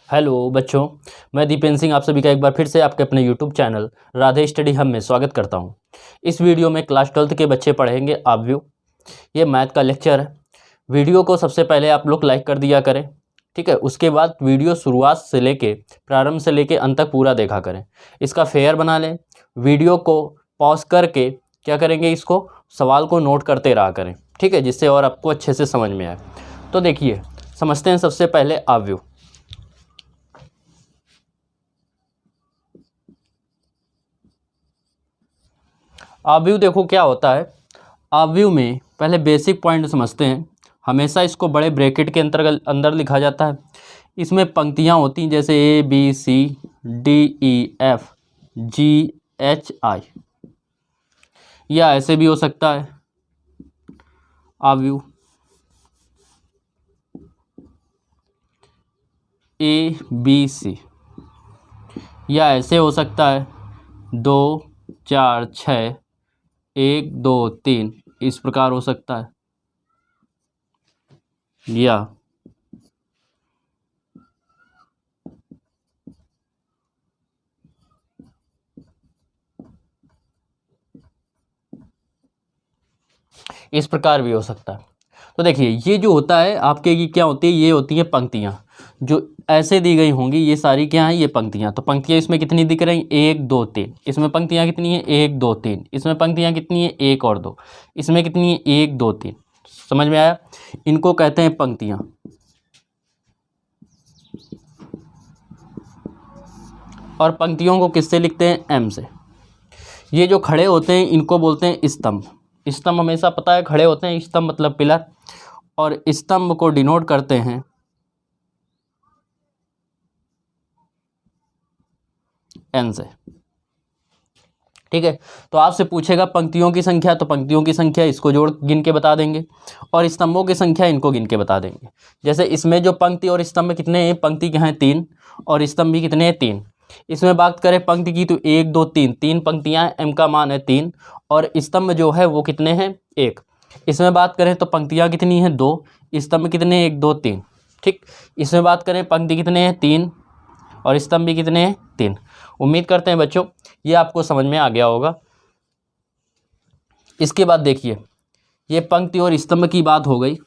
Hello बच्चों, मैं दीपेंद्र सिंह आप सभी का एक बार फिर से आपके अपने YouTube channel Radhe study hub में स्वागत करता हूं। इस वीडियो में क्लास 12th के बच्चे पढ़ेंगे आव्यूह। ये मैथ का लेक्चर है। वीडियो को सबसे पहले आप लोग लाइक कर दिया करें, ठीक है। उसके बाद वीडियो शुरुआत से लेके प्रारंभ से लेके अंत तक पूरा देखा करें। इसका फेयर बना लें। वीडियो को पॉज करके क्या करेंगे, इसको सवाल को नोट करते रहा करें, ठीक है, जिससे और आपको अच्छे से समझ में आए। तो देखिए, समझते हैं सबसे पहले आव्यूह। आव्यूह देखो क्या होता है। आव्यूह में पहले बेसिक पॉइंट समझते हैं। हमेशा इसको बड़े ब्रैकेट के अंदर लिखा जाता है। इसमें पंक्तियाँ होती हैं, जैसे A B C D E F G H I, या ऐसे भी हो सकता है आव्यूह ए बी सी, या ऐसे हो सकता है 2 4 6 1 2 3, इस प्रकार हो सकता है। या इस प्रकार भी हो सकता है। तो देखिए, ये जो होता है आपके, ये क्या होती है, ये होती हैं पंक्तियाँ जो ऐसे दी गई होंगी। ये सारी क्या हैं, ये पंक्तियाँ। तो पंक्तियाँ इसमें कितनी दिख रही, 1 2 3। इसमें पंक्तियाँ कितनी हैं, 1 2 3। इसमें पंक्तियाँ कितनी हैं, 1 और 2। इसमें कितनी है, 1 2 3। समझ में आया? इनको कहते हैं पंक्तियाँ। और पंक्तियों को किससे लिखते हैं, एम से। ये जो खड़े होते हैं इनको बोलते हैं स्तंभ। स्तंभ हमेशा पता है खड़े होते हैं, स्तंभ मतलब पिलर। और स्तंभ को डिनोट करते हैं एन से, ठीक है। तो आपसे पूछेगा पंक्तियों की संख्या, तो पंक्तियों की संख्या इसको जोड़ गिन के बता देंगे, और स्तंभों की संख्या इनको गिन के बता देंगे। जैसे इसमें जो पंक्ति और स्तंभ कितने हैं, पंक्ति क्या हैं 3, और स्तंभ भी कितने हैं 3। इसमें बात करें पंक्ति की, तो 1 2 3, 3 पंक्तियाँ, एम का मान है 3, और स्तंभ जो है वो कितने हैं, 1। इसमें बात करें तो पंक्तियाँ कितनी हैं 2, स्तंभ कितने, 1 2 3, ठीक। इसमें बात करें पंक्ति कितने हैं 3, और स्तंभ भी कितने हैं 3। उम्मीद करते हैं बच्चों ये आपको समझ में आ गया होगा। इसके बाद देखिए, ये पंक्ति और स्तंभ की बात हो गई।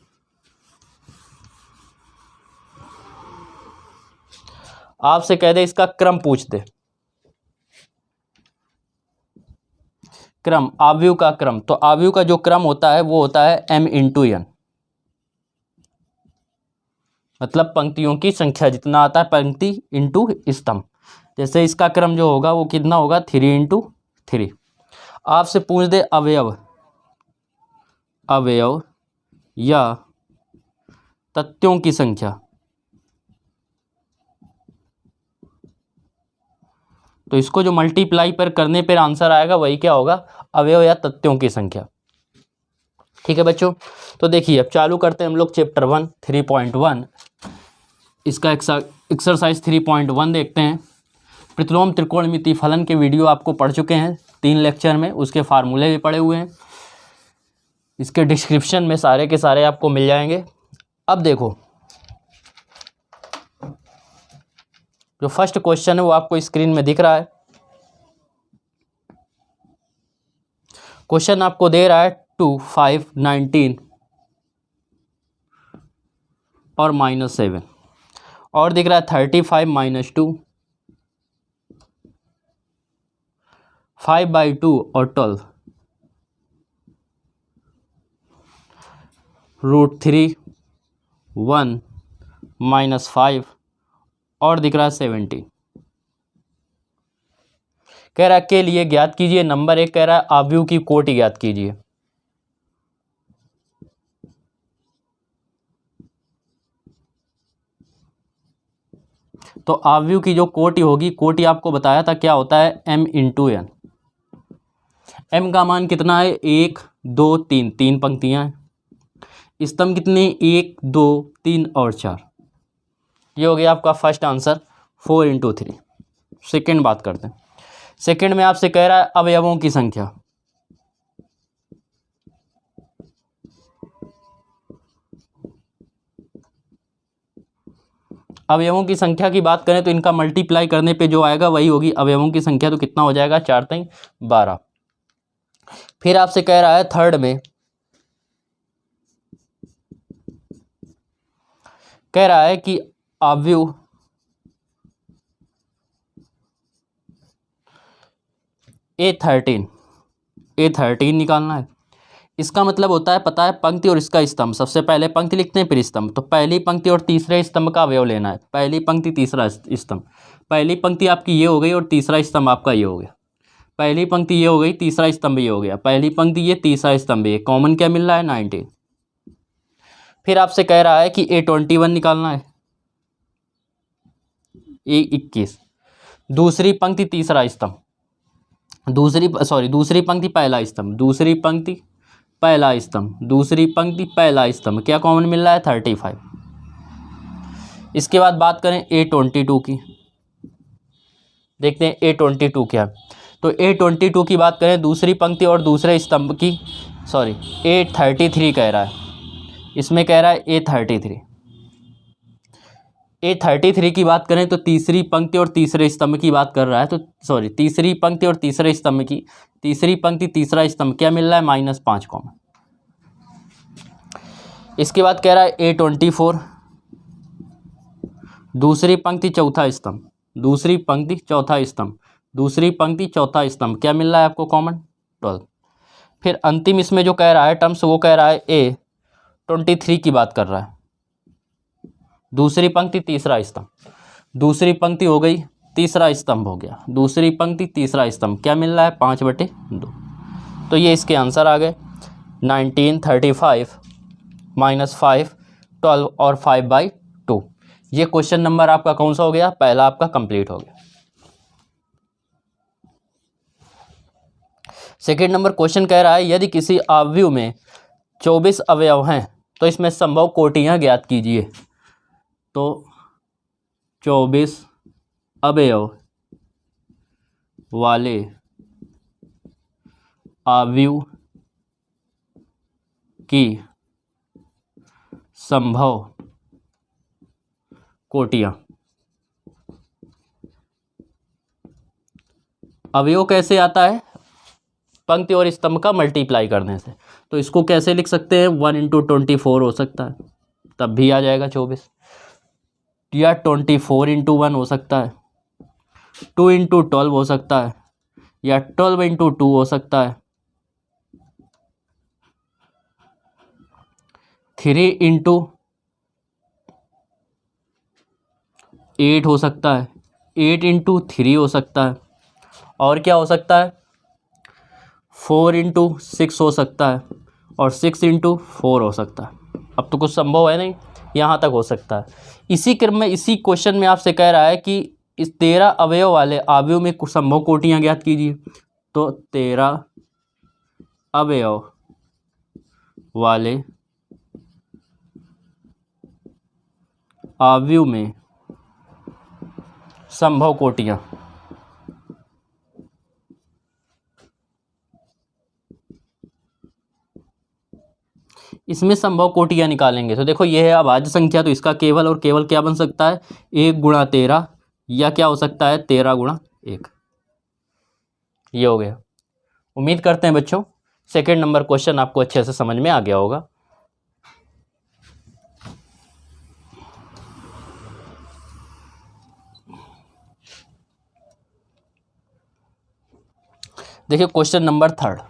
आपसे कह दे इसका क्रम पूछ दे, क्रम, आव्यूह का क्रम। तो आव्यूह का जो क्रम होता है वो होता है m इंटू एन, मतलब पंक्तियों की संख्या जितना आता है पंक्ति इंटू स्तंभ। जैसे इसका क्रम जो होगा वो कितना होगा, 3 इंटू 3। आपसे पूछ दे अवयव, अवयव या तथ्यों की संख्या, तो इसको जो मल्टीप्लाई पर करने पर आंसर आएगा वही क्या होगा, अवयव या तथ्यों की संख्या, ठीक है बच्चों। तो देखिए अब चालू करते हैं हम लोग चैप्टर 1 3.1। इसका एक्सरसाइज 3.1 देखते हैं। प्रतिलोम त्रिकोणमिति फलन के वीडियो आपको पढ़ चुके हैं 3 लेक्चर में, उसके फार्मूले भी पढ़े हुए हैं। इसके डिस्क्रिप्शन में सारे के सारे आपको मिल जाएंगे। अब देखो, जो फर्स्ट क्वेश्चन है वो आपको स्क्रीन में दिख रहा है। क्वेश्चन आपको दे रहा है 2 5 19 और -7, और दिख रहा है 35 -2 5/2 और 12 √3 1 -5 और दिख रहा है 17। कह रहा है के लिए ज्ञात कीजिए। नंबर 1 कह रहा है आव्यूह की कोटि ज्ञात कीजिए। तो आव्यूह की जो कोटि होगी, कोटि आपको बताया था क्या होता है, m इंटू एन। m का मान कितना है, 1 2 3, 3 पंक्तियां हैं। स्तंभ कितने, 1 2 3 और 4। ये हो गया आपका फर्स्ट आंसर, 4 इंटू 3। सेकेंड बात करते हैं। सेकेंड में आपसे कह रहा है अवयवों की संख्या। अवयवों की संख्या की बात करें तो इनका मल्टीप्लाई करने पे जो आएगा वही होगी अवयवों की संख्या, तो कितना हो जाएगा 4 3 12। फिर आपसे कह रहा है थर्ड में, कह रहा है कि अवयव A13 निकालना है। इसका मतलब होता है, पता है, पंक्ति और इसका स्तंभ। सबसे पहले पंक्ति लिखते हैं फिर स्तंभ। तो पहली पंक्ति और तीसरे स्तंभ का अवयव लेना है। पहली पंक्ति तीसरा स्तंभ, पहली पंक्ति आपकी ये हो गई और तीसरा स्तंभ आपका ये हो गया। पहली पंक्ति ये हो गई, तीसरा स्तंभ ये हो गया, पहली पंक्ति ये, तीसरा स्तंभ ये। कॉमन क्या मिल रहा है 19। फिर आपसे कह रहा है कि A21 निकालना है, A21। दूसरी पंक्ति तीसरा स्तंभ, दूसरी पंक्ति पहला स्तंभ, दूसरी पंक्ति पहला स्तंभ, दूसरी पंक्ति पहला स्तंभ। क्या कॉमन मिल रहा है 35। इसके बाद बात करें A22 की, देखते हैं A22 क्या। तो A22 की बात करें, दूसरी पंक्ति और दूसरे स्तंभ की, A33 कह रहा है, इसमें कह रहा है A33 की बात करें तो तीसरी पंक्ति और तीसरे स्तंभ की बात कर रहा है। तो तीसरी पंक्ति और तीसरे स्तंभ की, तीसरी पंक्ति तीसरा स्तंभ, क्या मिल रहा है -5 कॉमन। इसके बाद कह रहा है A24, दूसरी पंक्ति चौथा स्तंभ, दूसरी पंक्ति चौथा स्तंभ, दूसरी पंक्ति चौथा स्तंभ, क्या मिल रहा है आपको कॉमन 12। फिर अंतिम इसमें जो कह रहा है टर्म्स, वो कह रहा है A23 की बात कर रहा है, दूसरी पंक्ति तीसरा स्तंभ, दूसरी पंक्ति हो गई, तीसरा स्तंभ हो गया, दूसरी पंक्ति तीसरा स्तंभ, क्या मिल रहा है 5/2। तो ये इसके आंसर आ गए 19, 35, -5, 12 और 5/2। ये क्वेश्चन नंबर आपका कौन सा हो गया, पहला आपका कंप्लीट हो गया। सेकेंड नंबर क्वेश्चन कह रहा है यदि किसी अवयव में 24 अवयव हैं तो इसमें संभव कोटियां ज्ञात कीजिए। तो 24 अवयव वाले अवयव की संभव कोटियां। अवयव कैसे आता है, पंक्ति और स्तंभ का मल्टीप्लाई करने से। तो इसको कैसे लिख सकते हैं, 1 × 24 हो सकता है, तब भी आ जाएगा 24, या 24 × 1 हो सकता है, 2 × 12 हो सकता है, या 12 × 2 हो सकता है, 3 × 8 हो सकता है, 8 × 3 हो सकता है, और क्या हो सकता है 4 × 6 हो सकता है, और 6 × 4 हो सकता है। अब तो कुछ संभव है नहीं, यहाँ तक हो सकता है। इसी क्रम में, इसी क्वेश्चन में आपसे कह रहा है कि इस 13 अवयव वाले अवयव में कुछ संभव कोटियां ज्ञात कीजिए। तो 13 अवयव वाले अवयव में संभव कोटियां। इसमें संभव कोटियां निकालेंगे तो देखो ये है अभाज्य संख्या, तो इसका केवल और केवल क्या बन सकता है 1 × 13, या क्या हो सकता है 13 × 1। ये हो गया। उम्मीद करते हैं बच्चों सेकंड नंबर क्वेश्चन आपको अच्छे से समझ में आ गया होगा। देखिए क्वेश्चन नंबर थर्ड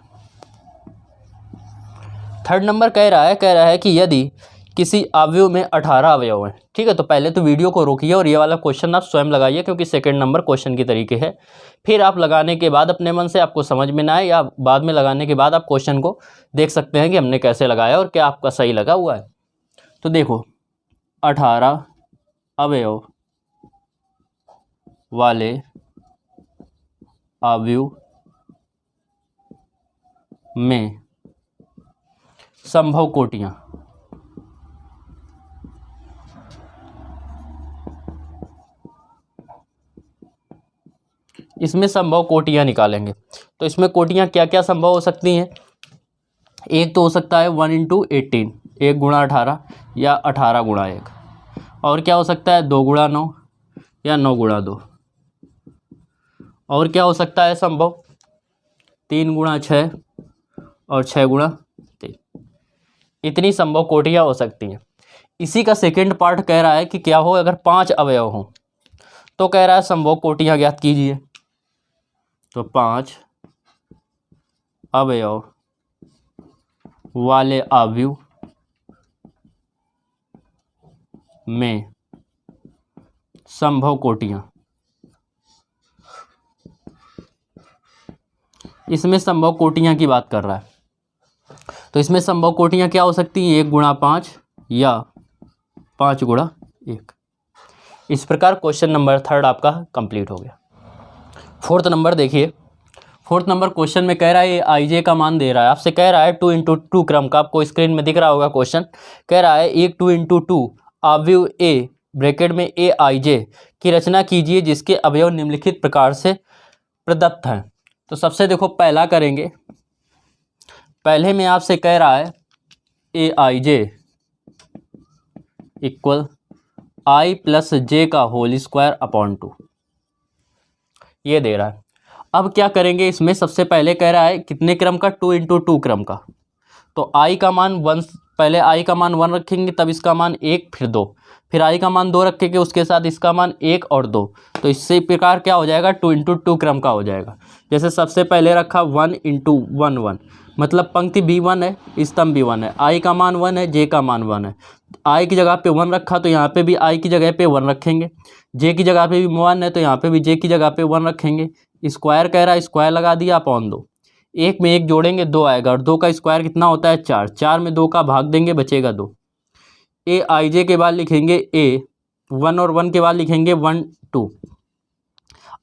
नंबर कह रहा है कि यदि किसी अवयव में 18 अवयव हैं। ठीक है, तो पहले तो वीडियो को रोकिए और ये वाला क्वेश्चन आप स्वयं लगाइए, क्योंकि सेकंड नंबर क्वेश्चन की तरीके है। फिर आप लगाने के बाद अपने मन से आपको समझ में ना आए, या बाद में लगाने के बाद आप क्वेश्चन को देख सकते हैं कि हमने कैसे लगाया और क्या आपका सही लगा हुआ है। तो देखो 18 अवयव वाले अवयव में संभव कोटियां। इसमें संभव कोटियां निकालेंगे। तो इसमें कोटियां क्या क्या संभव हो सकती हैं। एक तो हो सकता है 1 × 18, 1 × 18, या 18 × 1, और क्या हो सकता है 2 गुणा 9 या 9 गुणा 2। और क्या हो सकता है संभव 3 गुणा 6 और 6 गुणा 3। इतनी संभव कोटियाँ हो सकती हैं। इसी का सेकंड पार्ट कह रहा है कि क्या हो अगर 5 अवयव हों, तो कह रहा है संभव कोटियाँ ज्ञात कीजिए। तो 5 अवयव वाले आव्यूह में संभव कोटियाँ। इसमें संभव कोटियाँ की बात कर रहा है। तो इसमें संभव कोटियाँ क्या हो सकती हैं 1 गुणा 5 या 5 गुणा 1। इस प्रकार क्वेश्चन नंबर 3 आपका कंप्लीट हो गया। 4th नंबर देखिए। 4th नंबर क्वेश्चन में कह रहा है आई जे का मान दे रहा है, आपसे कह रहा है 2 × 2 क्रम का, आपको स्क्रीन में दिख रहा होगा क्वेश्चन। कह रहा है एक 2 × 2 आव्यूह ए ब्रैकेट में ए आई जे की रचना कीजिए जिसके अवयव निम्नलिखित प्रकार से प्रदत्त हैं। तो सबसे देखो पहला करेंगे। पहले में आपसे कह रहा है ए आई जे इक्वल आई प्लस जे का होल स्क्वायर अपॉन 2, ये दे रहा है। अब क्या करेंगे इसमें, सबसे पहले कह रहा है कितने क्रम का 2 × 2 क्रम का। तो आई का मान 1, पहले आई का मान 1 रखेंगे, तब इसका मान 1, फिर 2, फिर आई का मान 2 रखेंगे, उसके साथ इसका मान 1 और 2। तो इससे प्रकार क्या हो जाएगा 2 × 2 क्रम का हो जाएगा। जैसे सबसे पहले रखा 1 × 1 1, मतलब पंक्ति B1 है, स्तंभ B1 है, आई का मान 1 है, जे का मान 1 है। आई की जगह पे 1 रखा तो यहाँ पे भी आई की जगह पे 1 रखेंगे, जे की जगह पे भी 1 है तो यहाँ पे भी जे की जगह पे 1 रखेंगे। स्क्वायर कह रहा है, स्क्वायर लगा दिया अपॉन 2, 1 में 1 जोड़ेंगे 2 आएगा, और 2 का स्क्वायर कितना होता है 4, 4 में 2 का भाग देंगे बचेगा 2। ए आई जे के बाद लिखेंगे ए 1 और 1 के बाद लिखेंगे 1 2।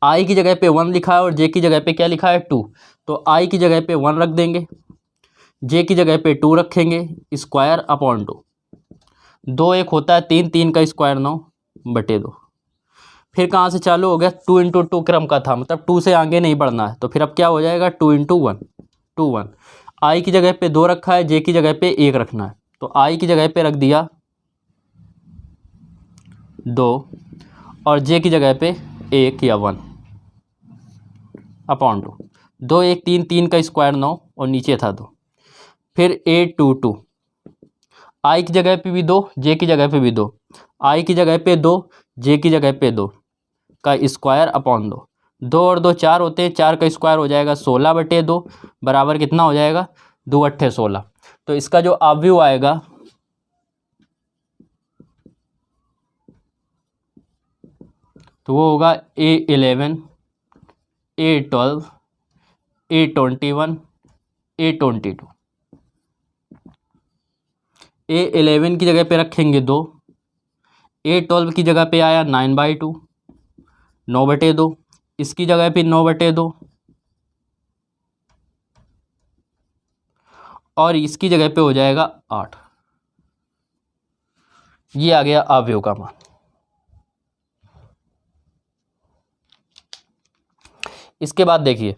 आई की जगह पे 1 लिखा है और जे की जगह पे क्या लिखा है 2, तो आई की जगह पे 1 रख देंगे, जे की जगह पे 2 रखेंगे, स्क्वायर अपॉन 2। 2 1 होता है 3, 3 का स्क्वायर 9/2। फिर कहाँ से चालू हो गया 2 × 2 क्रम का था, मतलब 2 से आगे नहीं बढ़ना है। तो फिर अब क्या हो जाएगा 2 × 1 2 1। आई की जगह पे 2 रखा है, जे की जगह पे 1 रखना है, तो आई की जगह पे रख दिया 2 और जे की जगह पे 1 या 1 अपॉन 2। 2 1 3, 3 का स्क्वायर 9 और नीचे था 2। फिर 8 2 2, आई की जगह पे भी 2, जे की जगह पे भी 2, आई की जगह पे 2, जे की जगह पे 2 का स्क्वायर अपॉन 2। 2 और 2 4 होते हैं, 4 का स्क्वायर हो जाएगा 16/2 बराबर कितना हो जाएगा 2 8 16। तो इसका जो आव्यूह आएगा तो वो होगा A11 A12 A21 A22। A11 की जगह पे रखेंगे 2, A12 की जगह पे आया 9/2 9/2, इसकी जगह पे 9/2 और इसकी जगह पे हो जाएगा 8। ये आ गया आव्यूह का मान। इसके बाद देखिए,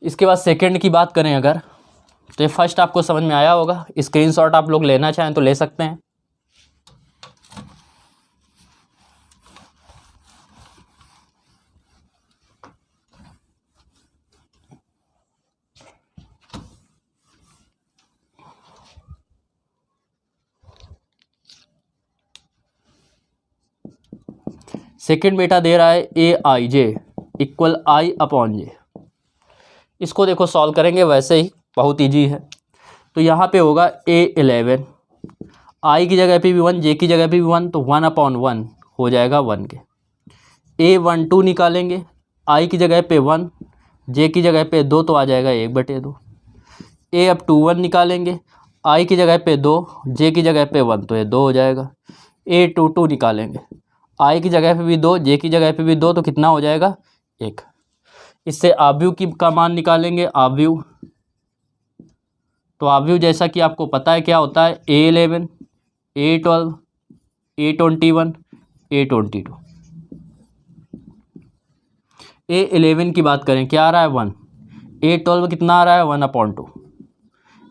इसके बाद सेकंड की बात करें अगर, तो ये फर्स्ट आपको समझ में आया होगा। स्क्रीनशॉट आप लोग लेना चाहें तो ले सकते हैं। सेकंड बेटा दे रहा है ए आई जे इक्वल आई अपॉन जे। इसको देखो सॉल्व करेंगे, वैसे ही बहुत ईजी है। तो यहाँ पे होगा A11, आई की जगह पे भी 1, जे की जगह पे भी 1, तो 1/1 हो जाएगा 1 के। A12 निकालेंगे, आई की जगह पे 1, जे की जगह पे 2, तो आ जाएगा 1/2। A21 निकालेंगे, आई की जगह पे 2, जे की जगह पे 1, तो ये 2 हो जाएगा। A22 निकालेंगे, आई की जगह पे भी 2, जे की जगह पे भी 2, तो कितना हो जाएगा 1। इससे आव्यूह की का मान निकालेंगे, आव्यूह। तो आव्यूह जैसा कि आपको पता है क्या होता है A11 A12 A21 A22। A11 की बात करें क्या आ रहा है 1, A12 कितना आ रहा है 1/2,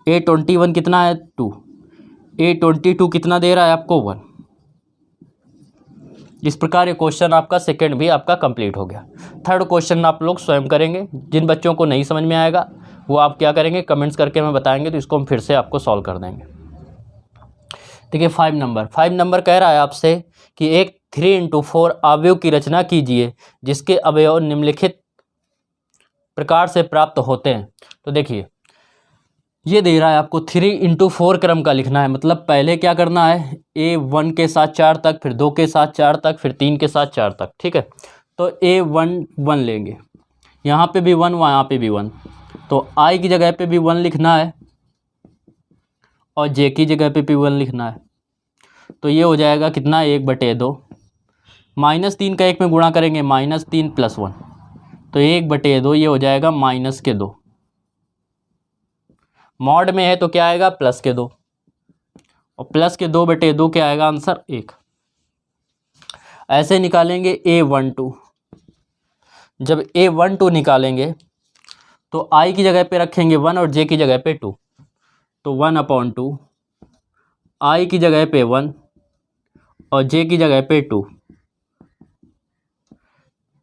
A21 कितना है 2, A22 कितना दे रहा है आपको 1। इस प्रकार ये क्वेश्चन आपका सेकंड भी आपका कंप्लीट हो गया। थर्ड क्वेश्चन आप लोग स्वयं करेंगे। जिन बच्चों को नहीं समझ में आएगा वो आप क्या करेंगे, कमेंट्स करके हमें बताएंगे, तो इसको हम फिर से आपको सॉल्व कर देंगे। देखिए 5 नंबर कह रहा है आपसे कि एक 3×4 अवयव की रचना कीजिए जिसके अवयव निम्नलिखित प्रकार से प्राप्त होते हैं। तो देखिए ये दे रहा है आपको 3×4 क्रम का लिखना है, मतलब पहले क्या करना है, A1 के साथ 4 तक, फिर 2 के साथ 4 तक, फिर 3 के साथ 4 तक, ठीक है। तो A1 1 लेंगे, यहाँ पे भी 1, वहाँ पे भी 1, तो I की जगह पे भी 1 लिखना है और J की जगह पे भी 1 लिखना है। तो ये हो जाएगा कितना, 1/2, -3 का 1 में गुणा करेंगे, -3 + 1, तो 1/2 ये हो जाएगा -2। मॉड में है तो क्या आएगा, +2, और +2/2 क्या आएगा आंसर 1। ऐसे निकालेंगे A12। जब A12 निकालेंगे तो I की जगह पे रखेंगे 1 और J की जगह पे 2, तो 1/2, I की जगह पे 1 और J की जगह पे 2,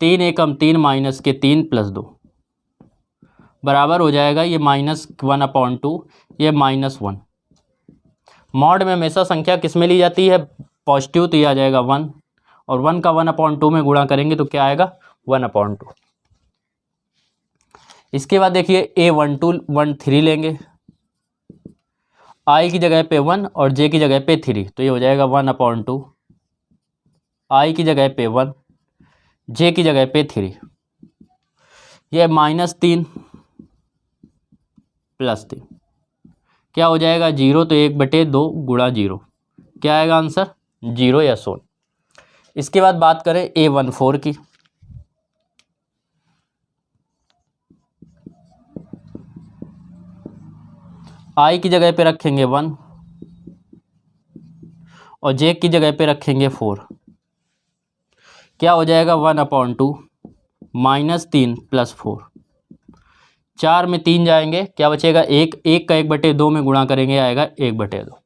3 एकम 3 -3 + 2 बराबर हो जाएगा ये -1/2, ये -1। मॉड में हमेशा संख्या किस में ली जाती है, पॉजिटिव, तो ये आ जाएगा 1, और 1 का 1/2 में गुणा करेंगे तो क्या आएगा 1/2। इसके बाद देखिए A12 13 लेंगे, I की जगह पे 1 और J की जगह पे 3, तो ये हो जाएगा 1/2, I की जगह पे 1, J की जगह पे 3, ये -3 + 3 क्या हो जाएगा 0, तो 1/2 गुणा 0 क्या आएगा आंसर 0 या 100। इसके बाद बात करें A14 की, I की जगह पे रखेंगे 1 और J की जगह पे रखेंगे 4, क्या हो जाएगा 1/2 -3 + 4, 4 में 3 जाएंगे, क्या बचेगा 1, 1 का 1/2 में गुणा करेंगे आएगा 1/2।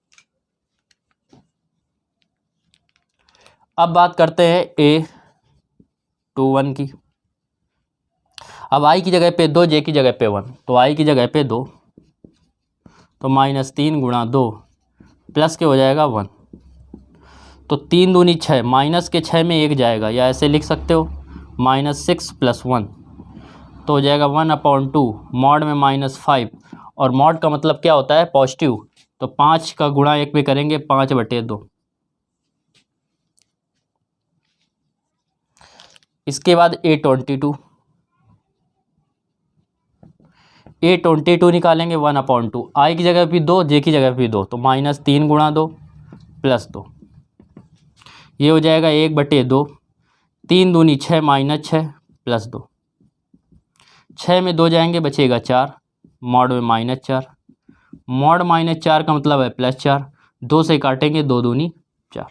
अब बात करते हैं A21 की। अब I की जगह पे 2, J की जगह पे 1, तो I की जगह पे 2, तो -3 गुणा 2 प्लस के हो जाएगा 1, तो 3 दूनी 6, माइनस के 6 में 1 जाएगा, या ऐसे लिख सकते हो -6 + 1, तो हो जाएगा 1/2, मॉड में -5, और मॉड का मतलब क्या होता है पॉजिटिव, तो 5 का गुणा 1 में करेंगे 5/2। इसके बाद A22 निकालेंगे 1/2, I की जगह भी 2, J की जगह भी 2, तो -3 गुणा 2 + 2, ये हो जाएगा 1/2, 3 दूनी 6, -6 + 2, 6 में 2 जाएंगे बचेगा 4, मॉड में -4, मॉड -4 का मतलब है +4, 2 से काटेंगे 2 दूनी 4।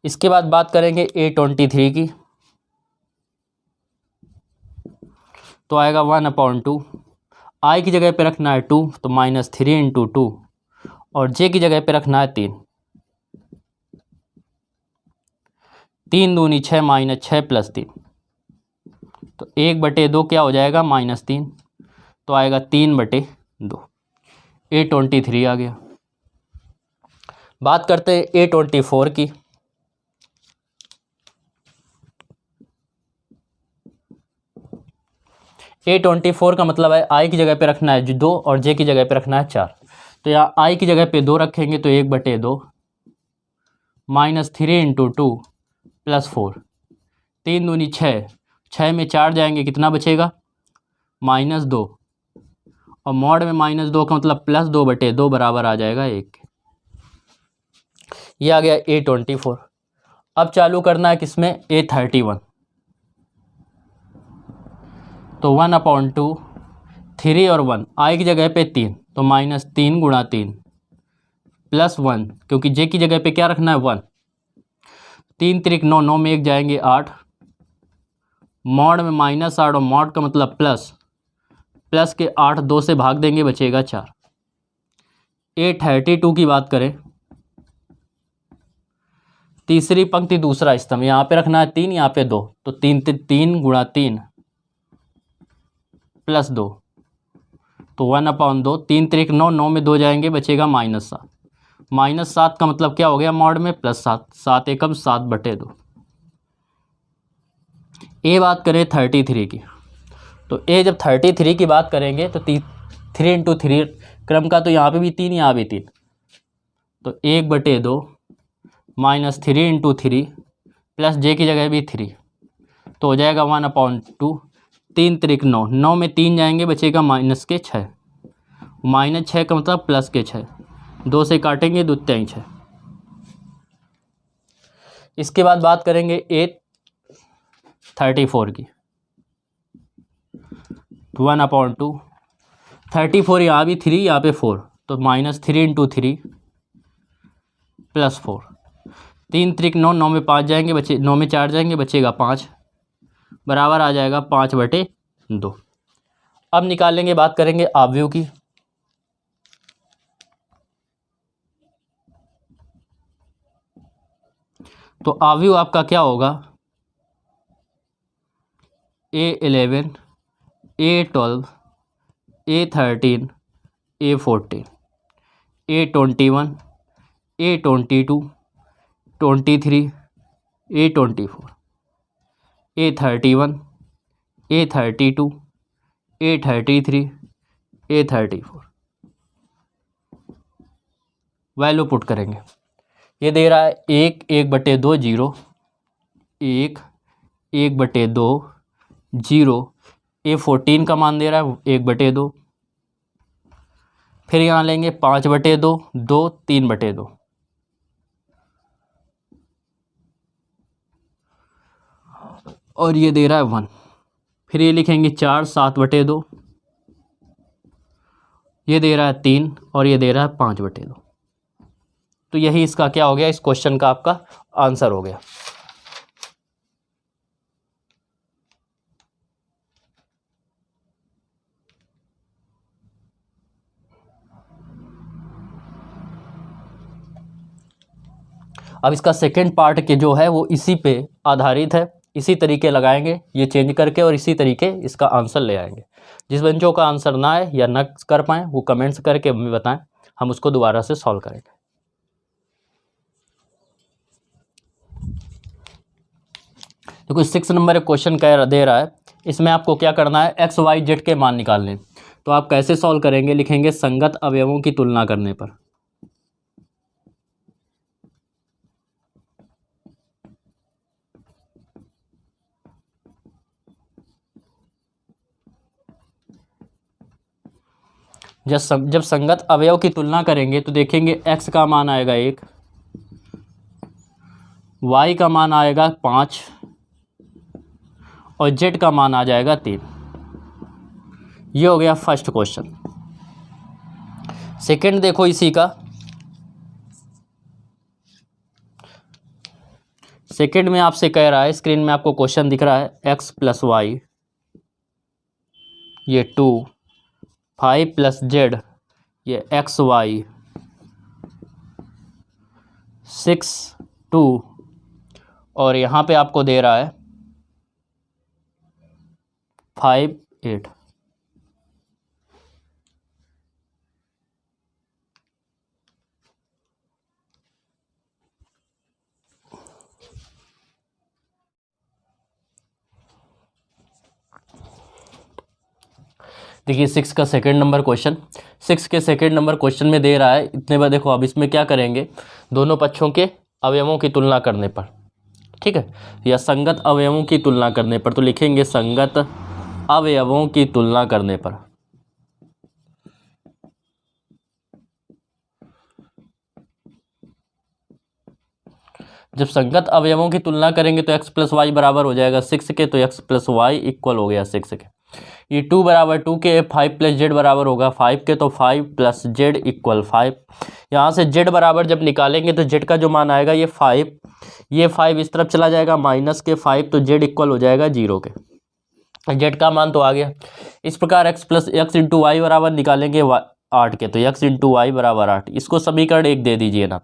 इसके बाद बात करेंगे A23 की, तो आएगा 1/2, I की जगह पे रखना है 2, तो -3 × 2, और J की जगह पे रखना है 3, 3 दूनी 6, -6 + 3, तो 1/2 क्या हो जाएगा -3, तो आएगा 3/2। A23 आ गया। बात करते हैं A24 की, A24 का मतलब है I की जगह पे रखना है 2 और J की जगह पे रखना है 4, तो यहाँ I की जगह पे 2 रखेंगे तो 1/2, -3 × 2 + 4, 3 दूनी 6, 6 में 4 जाएंगे कितना बचेगा -2, और मॉड में -2 का मतलब +2/2 बराबर आ जाएगा 1। ये आ गया A24। अब चालू करना है किसमें, A31, तो 1/2, 3 और 1, I की जगह पे 3, तो -3 गुणा 3 + 1, क्योंकि J की जगह पे क्या रखना है 1, 3 त्रिक 9, 9 में 1 जाएंगे 8, मॉड में -8, और मॉड का मतलब प्लस के 8 2 से भाग देंगे बचेगा 4, A32 की बात करें, तीसरी पंक्ति दूसरा स्तंभ, यहाँ पे रखना है 3, यहाँ पे 2, तो 3 गुणा 3 प्लस 2, तो 1/2, 3 त्रिक 9, 9 में 2 जाएंगे, बचेगा -7। -7 का मतलब क्या हो गया मॉड में, +7, 7 एकम 7/2। ए बात करें 33 की, तो ए जब 33 की बात करेंगे तो 3 × 3 क्रम का, तो यहाँ पे भी 3, यहाँ भी 3, तो 1/2 -3 × 3 प्लस जे की जगह भी 3, तो हो जाएगा 1/2, 3 त्रिक 9, 9 में 3 जाएंगे, बचेगा -6, -6 का मतलब +6, 2 से काटेंगे, 2 3 6। इसके बाद बात करेंगे A34 की, 1/2, 34 यहाँ भी 3, यहाँ पे 4, तो -3 × 3 +4, 3 त्रिक 9, 9 में 5 जाएंगे, 9 में 4 जाएंगे, बचेगा 5, बराबर आ जाएगा 5/2। अब निकालेंगे, बात करेंगे आव्यूह की, तो आव्यूह आपका क्या होगा, A11, A12, A13, A14, A21, A22, 23, A24, A31, A32, A33, A34। Value put करेंगे, ये दे रहा है 1, 1/2 0, 1, 1/2 0, A14 का मान दे रहा है 1/2, फिर यहाँ लेंगे 5/2, 2, 3/2, और ये दे रहा है 1, फिर ये लिखेंगे 4, 7/2, ये दे रहा है 3, और ये दे रहा है 5/2। तो यही इसका क्या हो गया, इस क्वेश्चन का आपका आंसर हो गया। अब इसका सेकंड पार्ट के जो है वो इसी पे आधारित है, इसी तरीके लगाएंगे, ये चेंज करके, और इसी तरीके इसका आंसर ले आएंगे। जिस बच्चों का आंसर ना आए या न कर पाएँ वो कमेंट्स करके हमें बताएं, हम उसको दोबारा से सॉल्व करेंगे। देखो 6 नंबर क्वेश्चन कह दे रहा है, इसमें आपको क्या करना है, x, y, z के मान निकालने। तो आप कैसे सॉल्व करेंगे, लिखेंगे संगत अवयवों की तुलना करने पर। जब संगत अवयव की तुलना करेंगे तो देखेंगे x का मान आएगा 1, y का मान आएगा 5, और z का मान आ जाएगा 3। ये हो गया फर्स्ट क्वेश्चन। सेकंड देखो इसी का, सेकंड में आपसे कह रहा है, स्क्रीन में आपको क्वेश्चन दिख रहा है, x + y, ये 2, 5 + z, ये xy, 6, 2, और यहाँ पे आपको दे रहा है 5, 8। देखिए 6 का सेकंड नंबर क्वेश्चन, 6 के सेकंड नंबर क्वेश्चन में दे रहा है इतने बार। देखो अब इसमें क्या करेंगे, दोनों पक्षों के अवयवों की तुलना करने पर, ठीक है, या संगत अवयवों की तुलना करने पर, तो लिखेंगे संगत अवयवों की तुलना करने पर। जब संगत अवयवों की तुलना करेंगे तो x + y बराबर हो जाएगा 6 के, तो x + y इक्वल हो गया 6 के। ये 2 बराबर 2 के, 5 + z बराबर होगा 5 के, तो 5 + z इक्वल 5। यहाँ से z बराबर जब निकालेंगे तो z का जो मान आएगा ये 5, ये 5 इस तरफ चला जाएगा माइनस के 5, तो z इक्वल हो जाएगा 0 के। z का मान तो आ गया। इस प्रकार x + y बराबर निकालेंगे 8 के, तो x इंटू वाई बराबर 8। इसको समीकरण 1 दे दीजिए ना,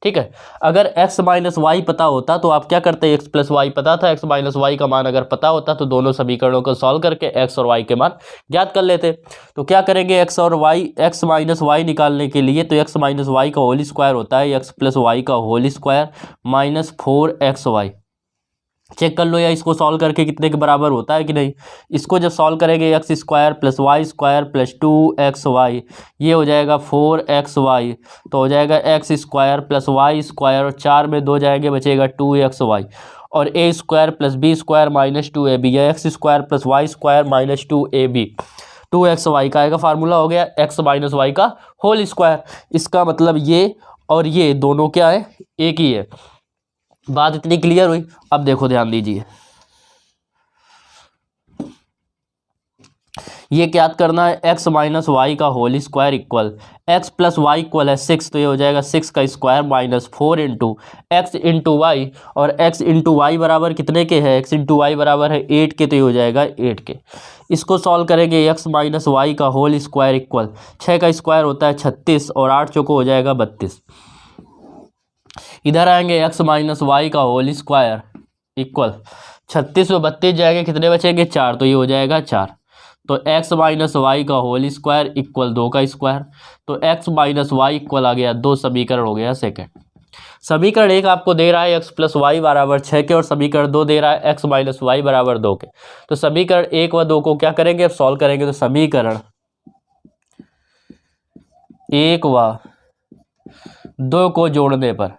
ठीक है। अगर x माइनस वाई पता होता तो आप क्या करते, x प्लस वाई पता था, x माइनस वाई का मान अगर पता होता तो दोनों समीकरणों को सॉल्व करके x और y के मान ज्ञात कर लेते। तो क्या करेंगे, x और y, x माइनस वाई निकालने के लिए तो x माइनस वाई का होल स्क्वायर होता है x प्लस वाई का whole square minus 4xy। Check कर लो या इसको सॉल्व करके कितने के बराबर होता है कि नहीं। इसको जब सॉल्व करेंगे x square plus y square plus 2xy, ये हो जाएगा 4xy, तो हो जाएगा x square plus y square और 4 में 2 जाएंगे, बचेगा 2xy और a square plus b square minus 2ab, या x square plus y square minus 2ab। 2xy का आएगा, फार्मूला हो गया x माइनस वाई का होल स्क्वायर। इसका मतलब ये और ये दोनों क्या है, एक ही है। बात इतनी क्लियर हुई। अब देखो ध्यान दीजिए, ये क्या करना है, x माइनस वाई का whole square equal x plus y equal है 6, तो ये हो जाएगा 6 का square minus 4 into x into y, और x इंटू वाई बराबर कितने के है, x इंटू वाई बराबर है 8 के, तो ये हो जाएगा 8 के। इसको सॉल्व करेंगे, x माइनस वाई का होल स्क्वायर इक्वल 6 का स्क्वायर होता है 36 और 8 चौको हो जाएगा 32। इधर आएंगे x माइनस वाई का होल स्क्वायर इक्वल 36 में 32 जाएंगे, कितने बचेंगे 4, तो ये हो जाएगा 4। तो x माइनस वाई का होल स्क्वायर इक्वल 2 का स्क्वायर, तो x माइनस वाई इक्वल आ गया 2, समीकरण हो गया सेकंड। समीकरण 1 आपको दे रहा है x प्लस वाई बराबर 6 के, और समीकरण 2 दे रहा है x माइनस वाई बराबर 2 के। तो समीकरण 1 व 2 को क्या करेंगे, अब सॉल्व करेंगे। तो समीकरण 1 व 2 को जोड़ने पर,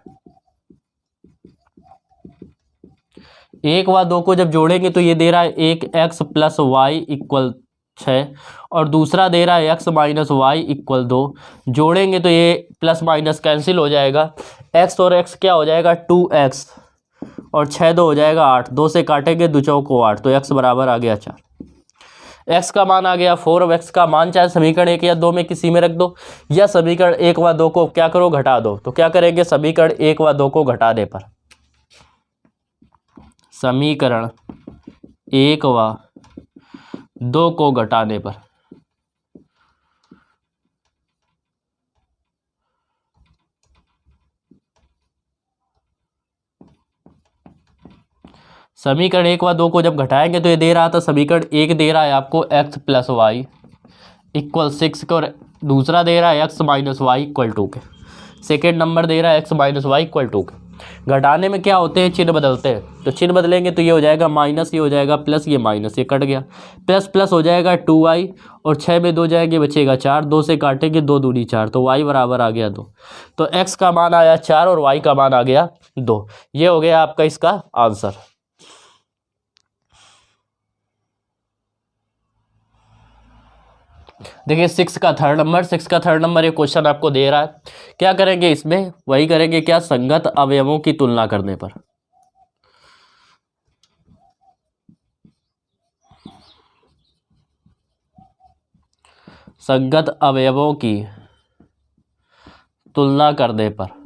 1 व 2 को जब जोड़ेंगे तो ये दे रहा है एक x प्लस वाई इक्वल 6 और दूसरा दे रहा है x माइनस वाई इक्वल 2। जोड़ेंगे तो ये प्लस माइनस कैंसिल हो जाएगा, x और x क्या हो जाएगा 2x और 6 2 हो जाएगा 8, 2 से काटेंगे 2 चौको 8, तो x बराबर आ गया 4। x का मान आ गया 4। अब x का मान चाहे समीकरण 1 या 2 में किसी में रख दो, या समीकरण 1 व 2 को क्या करो, घटा दो। तो क्या करेंगे, समीकरण 1 व 2 को घटाने पर, समीकरण 1 व 2 को घटाने पर समीकरण 1 व 2 को जब घटाएंगे तो ये दे रहा था, समीकरण 1 दे रहा है आपको x प्लस वाई इक्वल 6 के, और दूसरा दे रहा है x माइनस वाई इक्वल 2 के। सेकेंड नंबर दे रहा है x माइनस वाई इक्वल 2 के। घटाने में क्या होते हैं, चिन्ह बदलते हैं। तो चिन्ह बदलेंगे तो ये हो जाएगा माइनस, ये हो जाएगा प्लस, ये माइनस, ये कट गया, प्लस प्लस हो जाएगा 2y और 6 में 2 जाएंगे, बचेगा 4, 2 से काटेंगे 2 दूनी 4, तो y बराबर आ गया 2। तो x का मान आया 4 और y का मान आ गया 2। ये हो गया आपका इसका आंसर। देखिए 6 का थर्ड नंबर, एक क्वेश्चन आपको दे रहा है। क्या करेंगे इसमें, वही करेंगे क्या, संगत अवयवों की तुलना करने पर। संगत अवयवों की तुलना करने पर,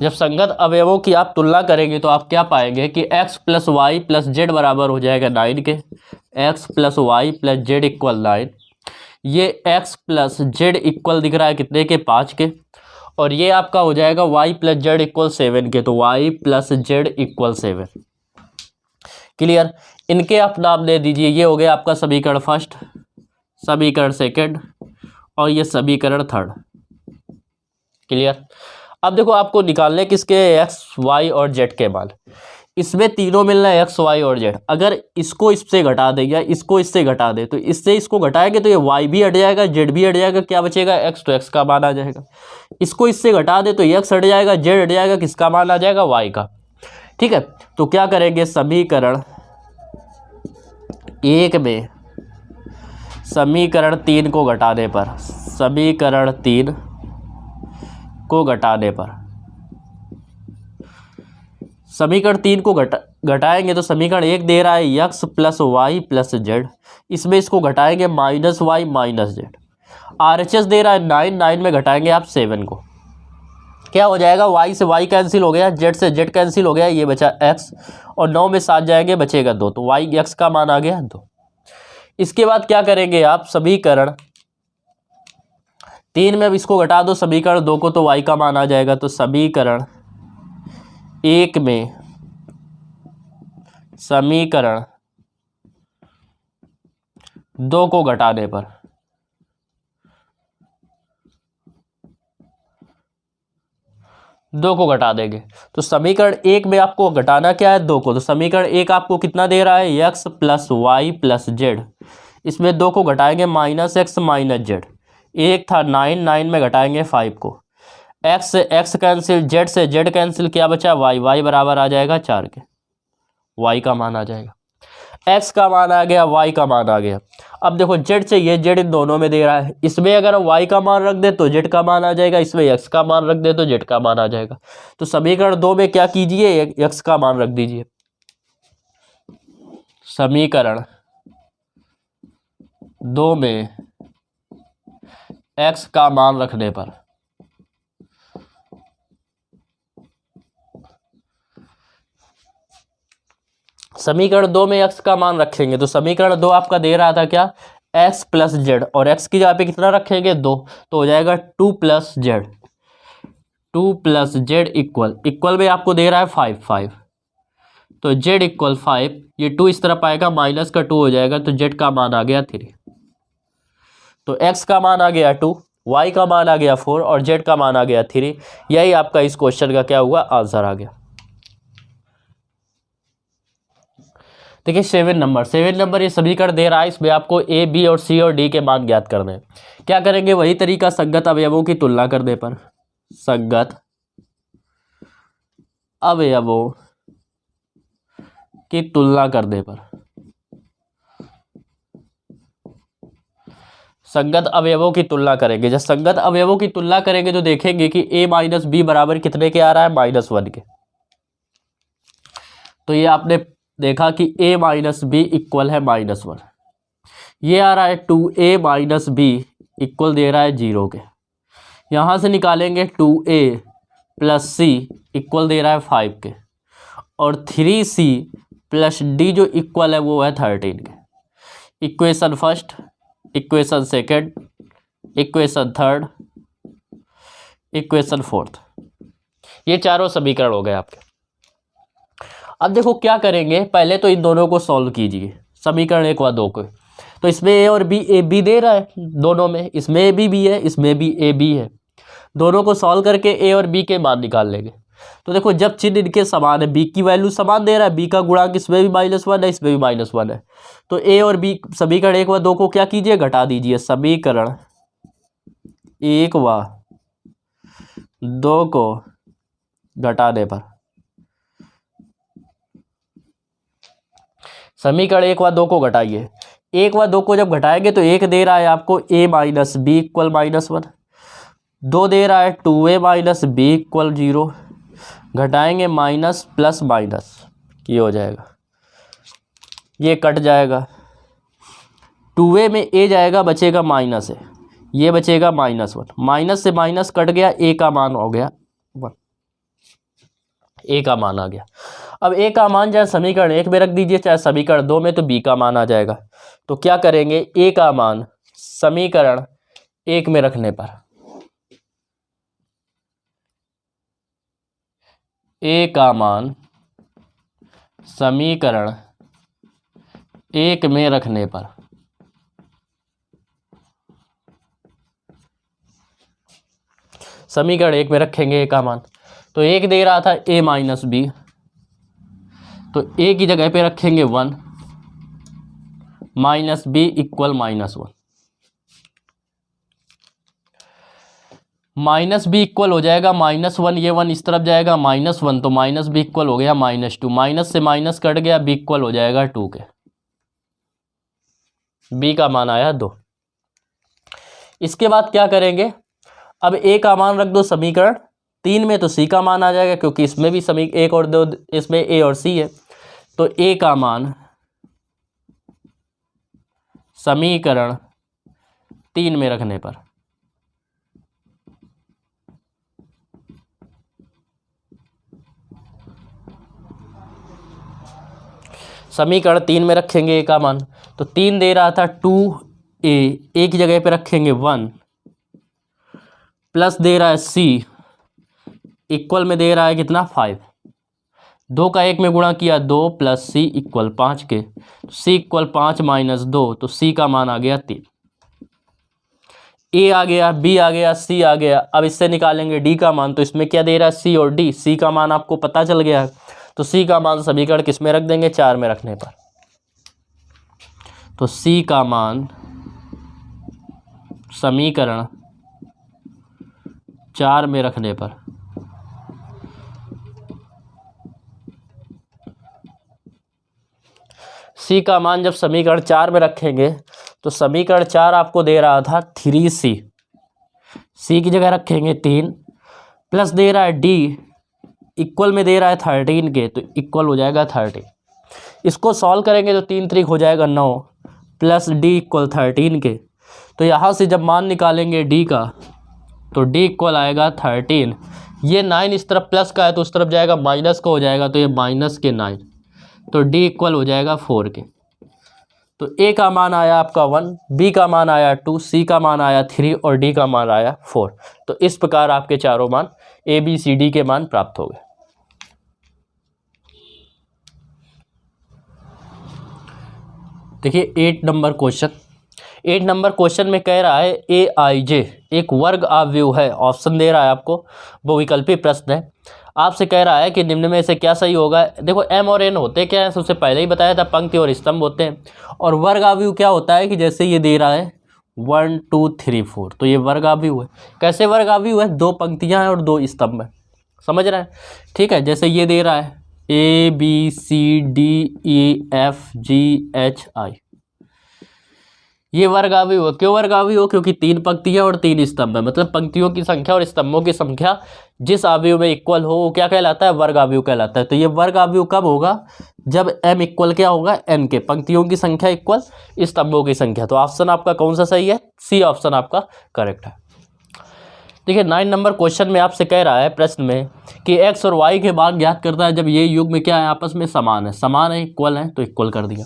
जब संगत अवयवों की आप तुलना करेंगे तो आप क्या पाएंगे कि x plus y plus z बराबर हो जाएगा 9 के। x plus y plus z equal 9, ये x प्लस जेड इक्वल दिख रहा है कितने के, 5 के, और ये आपका हो जाएगा y प्लस जेड इक्वल 7 के, तो y plus z equal 7। Clear. इनके आप नाम दे दीजिए, ये हो गया आपका समीकरण फर्स्ट, समीकरण सेकंड और ये समीकरण थर्ड। क्लियर। अब देखो आपको निकालने किसके, x y और z के मान। इसमें तीनों मिलना है x y और z। अगर इसको इससे घटा दे या इसको इससे घटा दे, तो इससे इसको घटाएंगे तो ये y भी हट जाएगा, z भी हट जाएगा, क्या बचेगा x, तो x का मान आ जाएगा। इसको इससे घटा दे तो x हट जाएगा, z हट जाएगा, किसका मान आ जाएगा, y का। ठीक है। तो क्या करेंगे, समीकरण 1 में समीकरण 3 को घटाने पर, समीकरण 3 को घटाने पर, समीकरण 3 को घटाएंगे तो समीकरण 1 दे रहा है x plus y plus z, इसमें इसको घटाएंगे minus y minus z. RHS दे रहा है 9, 9 में घटाएंगे आप 7 को, क्या हो जाएगा, y से y कैंसिल हो गया, z से z कैंसिल हो गया, ये बचा x, और 9 में 7 जाएंगे, बचेगा 2, तो y x का मान आ गया 2। इसके बाद क्या करेंगे आप, समीकरण 3 में अब इसको घटा दो समीकरण 2 को, तो y का मान आ जाएगा। तो समीकरण 1 में समीकरण 2 को घटाने पर दो को घटा देंगे तो समीकरण 1 में आपको घटाना क्या है, 2 को। तो समीकरण 1 आपको कितना दे रहा है, x plus y plus z. इसमें 2 को घटाएंगे -x माइनस जेड। एक था 9, 9 में घटाएंगे 5 को। x से x कैंसिल, z से z कैंसिल, क्या बचा y, y बराबर आ जाएगा 4 के। y का मान आ जाएगा, x का मान आ गया, y का मान आ गया। अब देखो z से ये z इन दोनों में दे रहा है, इसमें अगर y का मान रख दे तो z का मान आ जाएगा, इसमें x का मान रख दे तो z का मान आ जाएगा। तो समीकरण 2 में क्या कीजिए, x का मान रख दीजिए। समीकरण 2 में x का मान रखने पर समीकरण 2 में x का मान रखेंगे तो समीकरण 2 आपका दे रहा था क्या, x प्लस जेड, और x की जगह पे कितना रखेंगे 2, तो हो जाएगा 2 plus Z. 2 plus z equal में आपको दे रहा है 5, तो z इक्वल 5, ये 2 इस तरफ आएगा, माइनस का 2 हो जाएगा, तो z का मान आ गया 3। तो x का मान आ गया 2, y का मान आ गया 4 और z का मान आ गया 3। यही आपका इस क्वेश्चन का क्या हुआ, आंसर आ गया। देखिए 7 नंबर ये समीकरण दे रहा है, इसमें आपको a, b और c और d के मान ज्ञात करने हैं। क्या करेंगे, वही तरीका संगत अवयवों की तुलना करने पर। संगत अवयवों की तुलना करने पर, संगत अवयवों की तुलना करेंगे। जब संगत अवयवों की तुलना करेंगे तो देखेंगे कि a माइनस बी बराबर कितने के आ रहा है, -1 के। तो ये आपने देखा कि a माइनस बी इक्वल है -1। ये आ रहा है 2a माइनस बी इक्वल दे रहा है 0 के। यहाँ से निकालेंगे 2a प्लस सी इक्वल दे रहा है 5 के, और 3c प्लस डी जो इक्वल है वो है 13 के। Equation first, equation second, equation third, equation fourth, ये चारों समीकरण हो गए आपके। अब देखो क्या करेंगे, पहले तो इन दोनों को सॉल्व कीजिए, समीकरण 1 व 2 को। तो इसमें a और b दे रहा है दोनों में, इसमें a b है, इसमें भी a b है। दोनों को सॉल्व करके a और b के मान निकाल लेंगे। तो देखो जब चिन्ह इनके समान है, b की वैल्यू समान दे रहा है, b का गुणांक इसमें भी -1 है, इसमें भी -1 है, तो a और b समीकरण 1 व 2 को क्या कीजिए, घटा दीजिए। समीकरण 1 व 2 को घटाने पर, समीकरण 1 व 2 को घटाइए। 1 व 2 को जब घटाएंगे तो 1 दे रहा है आपको a माइनस बी इक्वल -1, 2 दे रहा है 2a माइनस बी इक्वल 0, घटाएंगे माइनस प्लस माइनस, ये हो जाएगा, ये कट जाएगा, 2a में a जाएगा, बचेगा माइनस है, ये बचेगा -1, माइनस से माइनस कट गया, a का मान हो गया 1, a का मान आ गया। अब a का मान चाहे समीकरण 1 में रख दीजिए चाहे समीकरण 2 में, तो b का मान आ जाएगा। तो क्या करेंगे, a का मान समीकरण 1 में रखने पर, a का मान समीकरण 1 में रखने पर समीकरण 1 में रखेंगे a का मान, तो 1 दे रहा था a माइनस बी, तो a की जगह पे रखेंगे 1, minus b equal -1, minus b equal हो जाएगा -1, ये 1 इस तरफ जाएगा, -1, तो माइनस बी इक्वल हो गया -2, माइनस से माइनस कट गया, बी इक्वल हो जाएगा 2 के। बी का मान आया 2। इसके बाद क्या करेंगे, अब a का मान रख दो समीकरण 3 में, तो c का मान आ जाएगा, क्योंकि इसमें भी समीकरण 1 और 2, इसमें a और c है, तो a का मान समीकरण 3 में रखने पर, समीकरण 3 में रखेंगे ए का मान, तो 3 दे रहा था 2a, एक जगह पे रखेंगे 1, प्लस दे रहा है c, इक्वल में दे रहा है कितना 5, 2 का 1 में गुणा किया 2 प्लस c इक्वल 5 के, c इक्वल 5 माइनस 2, तो c का मान आ गया 3। a आ गया, b आ गया, c आ गया। अब इससे निकालेंगे d का मान, तो इसमें क्या दे रहा है c और d, c का मान आपको पता चल गया है, तो c का मान समीकरण किस में रख देंगे 4 में रखने पर, तो c का मान समीकरण 4 में रखने पर c का मान जब समीकरण 4 में रखेंगे तो समीकरण 4 आपको दे रहा था 3c, c की जगह रखेंगे 3, प्लस दे रहा है d, इक्वल में दे रहा है 13 के, तो इक्वल हो जाएगा 13। इसको सॉल्व करेंगे तो 3 3 हो जाएगा 9, प्लस d इक्वल 13 के, तो यहाँ से जब मान निकालेंगे d का तो d इक्वल आएगा 13। ये 9 इस तरफ प्लस का है तो उस तरफ जाएगा माइनस का हो जाएगा, तो ये माइनस के 9, तो d इक्वल हो जाएगा 4 के। तो a का मान आया आपका 1, b का मान आया 2, c का मान आया 3 और d का मान आया 4। तो इस प्रकार आपके चारों मान a b c d के मान प्राप्त हो गए। देखिए 8 नंबर क्वेश्चन, 8 नंबर क्वेश्चन में कह रहा है ए आई जे एक वर्ग आव्यूह है, ऑप्शन दे रहा है आपको, बहुविकल्पी प्रश्न है। आपसे कह रहा है कि निम्न में से क्या सही होगा। देखो एम और एन होते क्या है, सबसे पहले ही बताया था, पंक्ति और स्तंभ होते हैं। और वर्ग आव्यूह क्या होता है कि जैसे ये दे रहा है 1 2 3 4, तो ये वर्ग आव्यूह है। कैसे वर्ग आव्यूह है, 2 पंक्तियां हैं और 2 स्तंभ है, समझ रहे हैं, ठीक है। जैसे ये दे रहा है A B C D E F G H I, ये वर्ग आव्यूह हो। क्यों वर्ग आव्यूह हो, क्योंकि 3 पंक्तियां और 3 स्तंभ है, मतलब पंक्तियों की संख्या और स्तंभों की संख्या जिस आव्यूह में इक्वल हो वो क्या कहलाता है, वर्ग आव्यूह कहलाता है। तो ये वर्ग आव्यूह कब होगा, जब m इक्वल क्या होगा n के, पंक्तियों की संख्या इक्वल स्तंभों की संख्या। तो ऑप्शन आपका कौन सा सही है, सी ऑप्शन आपका करेक्ट है। देखिए 9 नंबर क्वेश्चन में आपसे कह रहा है प्रश्न में कि x और y के मान ज्ञात करता है जब ये युग्म में क्या है, आपस में समान है, समान है, इक्वल है, तो इक्वल कर दिया।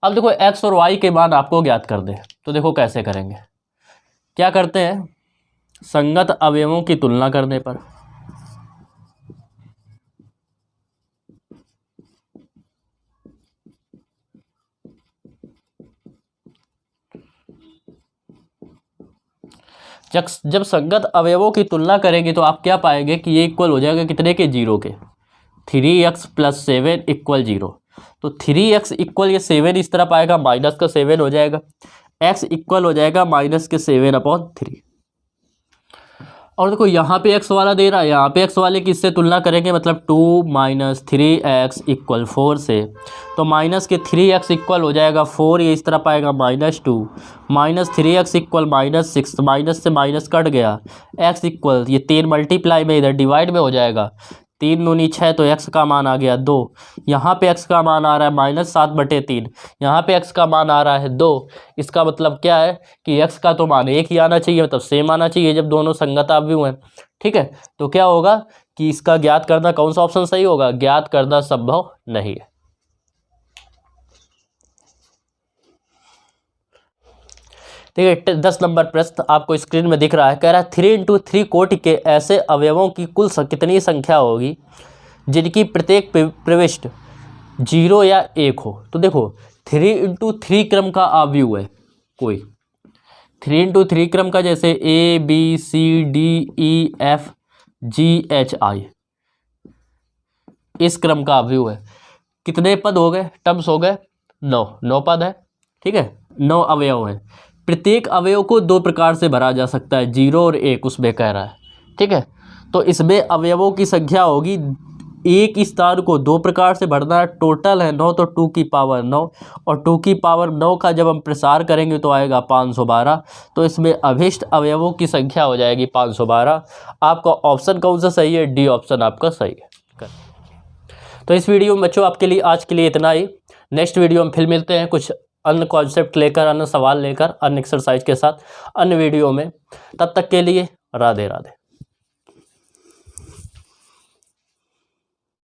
अब देखो x और y के मान आपको ज्ञात कर दे, तो देखो कैसे करेंगे, क्या करते हैं, संगत अवयवों की तुलना करने पर जब संगत अवयवों की तुलना करेंगे तो आप क्या पाएंगे कि ये इक्वल हो जाएगा कितने के, 0 के। 3x + 7 = 0, तो 3x इक्वल ये 7 इस तरफ आएगा, माइनस का 7 हो जाएगा, x इक्वल हो जाएगा -7/3। और देखो यहाँ पे x वाला दे रहा है, यहाँ पे x वाले की इससे तुलना करेंगे, मतलब 2 - 3x = 4 से, तो माइनस के 3x इक्वल हो जाएगा 4, ये इस तरफ आएगा -2, -3x = -6, माइनस से माइनस कट गया, x इक्वल ये 3 मल्टीप्लाई में इधर डिवाइड में हो जाएगा, 3 दूनी 6, तो x का मान आ गया 2। यहाँ पे x का मान आ रहा है -7/3, यहाँ पे x का मान आ रहा है 2। इसका मतलब क्या है कि x का तो मान 1 ही आना चाहिए, मतलब सेम आना चाहिए जब दोनों संगत अवयव हैं, ठीक है। तो क्या होगा कि इसका ज्ञात करना कौन सा ऑप्शन सही होगा, ज्ञात करना संभव नहीं है। देखिए 10 नंबर प्रश्न आपको स्क्रीन में दिख रहा है, कह रहा है 3 × 3 कोटि के ऐसे अवयवों की कुल कितनी संख्या होगी जिनकी प्रत्येक प्रविष्ट 0 या 1 हो। तो देखो 3 × 3 क्रम का अवयव है कोई, 3 × 3 क्रम का, जैसे A B C D E F G H I, इस क्रम का अवयव है। कितने पद हो गए, टर्म्स हो गए 9 पद है, ठीक है, 9 अवयव है। प्रत्येक अवयव को 2 प्रकार से भरा जा सकता है, 0 और 1 उसमें कह रहा है, ठीक है। तो इसमें अवयवों की संख्या होगी, एक स्थान को 2 प्रकार से भरना है, टोटल है 9, तो 2 की पावर 9, और 2 की पावर 9 का जब हम प्रसार करेंगे तो आएगा 512। तो इसमें अभिष्ट अवयवों की संख्या हो जाएगी 512। आपका ऑप्शन कौन सा सही है, डी ऑप्शन आपका सही है। तो इस वीडियो में बच्चों आपके लिए आज के लिए इतना ही। नेक्स्ट वीडियो में फिर मिलते हैं कुछ अन्य कॉन्सेप्ट लेकर, अन्य सवाल लेकर, अन्य एक्सरसाइज के साथ अन्य वीडियो में। तब तक के लिए राधे राधे।